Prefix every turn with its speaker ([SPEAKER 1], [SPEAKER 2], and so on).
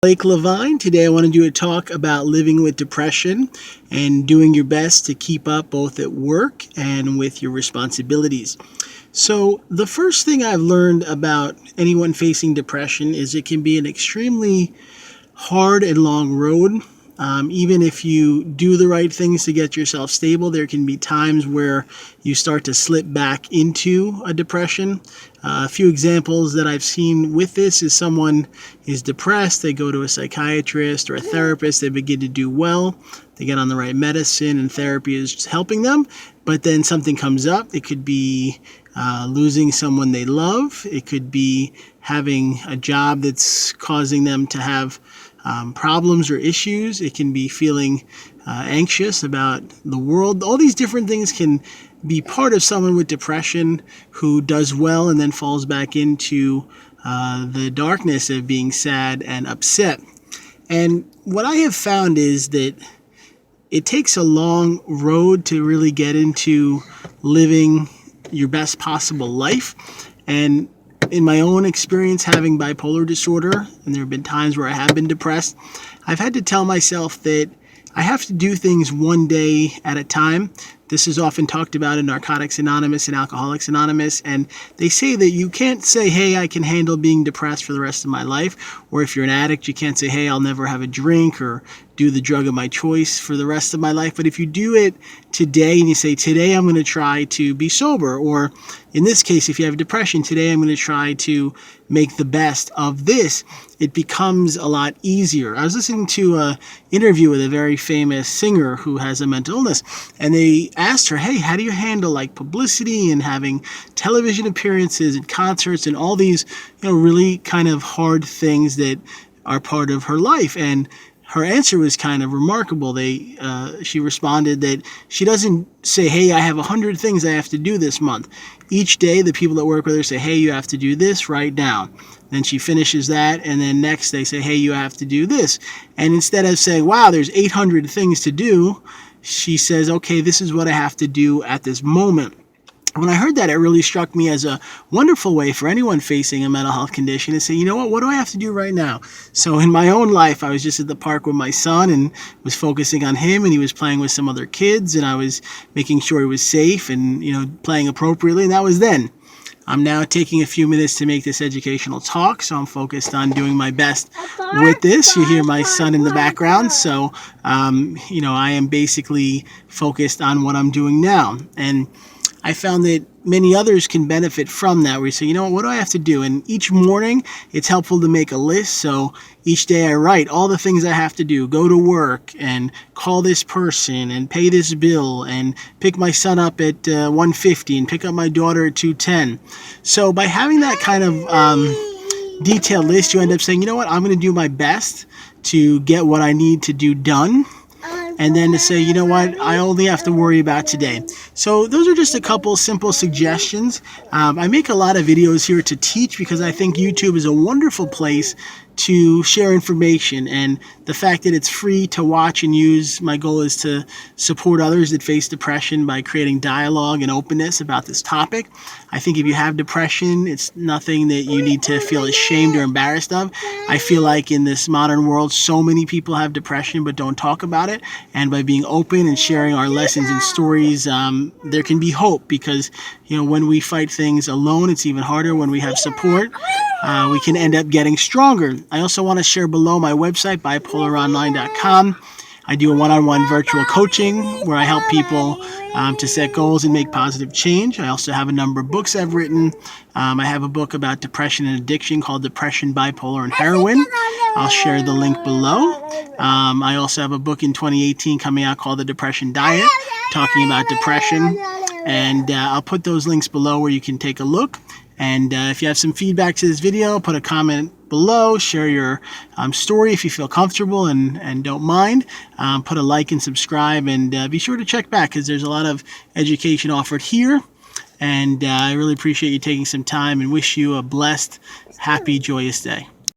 [SPEAKER 1] Levine. Today I want to do a talk about living with depression and doing your best to keep up both at work and with your responsibilities. So the first thing I've learned about anyone facing depression is it can be an extremely hard and long road. Even if you do the right things to get yourself stable, there can be times where you start to slip back into a depression. A few examples that I've seen with this is someone is depressed, they go to a psychiatrist or a therapist, they begin to do well, they get on the right medicine and therapy is helping them, but then something comes up. It could be losing someone they love. It could be having a job that's causing them to have problems or issues. It can be feeling anxious about the world. All these different things can be part of someone with depression who does well and then falls back into the darkness of being sad and upset. And what I have found is that it takes a long road to really get into living your best possible life. And in my own experience having bipolar disorder, and there have been times where I have been depressed, I've had to tell myself that I have to do things one day at a time. This is often talked about in Narcotics Anonymous and Alcoholics Anonymous, and they say that you can't say, hey, I can handle being depressed for the rest of my life, or if you're an addict, you can't say, hey, I'll never have a drink or do the drug of my choice for the rest of my life. But if you do it today and you say, today I'm going to try to be sober, or in this case, if you have depression, today I'm going to try to make the best of this, it becomes a lot easier. I was listening to an interview with a very famous singer who has a mental illness, and they asked her, hey, how do you handle like publicity and having television appearances and concerts and all these, really kind of hard things that are part of her life? And her answer was kind of remarkable. She responded that she doesn't say, hey, I have 100 things I have to do this month. Each day, the people that work with her say, hey, you have to do this, write down. Then she finishes that, and then next they say, hey, you have to do this. And instead of saying, wow, there's 800 things to do, she says, okay, this is what I have to do at this moment. When I heard that, it really struck me as a wonderful way for anyone facing a mental health condition to say, you know what do I have to do right now? So in my own life, I was just at the park with my son and was focusing on him, and he was playing with some other kids, and I was making sure he was safe and, playing appropriately, and that was then. I'm now taking a few minutes to make this educational talk, so I'm focused on doing my best with this. You hear my son in the background, so, I am basically focused on what I'm doing now. And I found that many others can benefit from that, where you say, what do I have to do? And each morning, it's helpful to make a list. So each day I write all the things I have to do, go to work and call this person and pay this bill and pick my son up at 1:50 and pick up my daughter at 2:10. So by having that kind of detailed list, you end up saying, I'm going to do my best to get what I need to do done. And then to say, I only have to worry about today. So those are just a couple simple suggestions. I make a lot of videos here to teach because I think YouTube is a wonderful place to share information, and the fact that it's free to watch and use, my goal is to support others that face depression by creating dialogue and openness about this topic. I think if you have depression, it's nothing that you need to feel ashamed or embarrassed of. I feel like in this modern world, so many people have depression but don't talk about it, and by being open and sharing our lessons and stories, there can be hope, because when we fight things alone, it's even harder. When we have support, we can end up getting stronger. I also want to share below my website, bipolaronline.com. I do a one-on-one virtual coaching where I help people to set goals and make positive change. I also have a number of books I've written. I have a book about depression and addiction called Depression, Bipolar, and Heroin. I'll share the link below. I also have a book in 2018 coming out called The Depression Diet, talking about depression. And I'll put those links below where you can take a look. And if you have some feedback to this video, put a comment below, share your story if you feel comfortable and don't mind. Put a like and subscribe, and be sure to check back, because there's a lot of education offered here. And I really appreciate you taking some time, and wish you a blessed, happy, joyous day.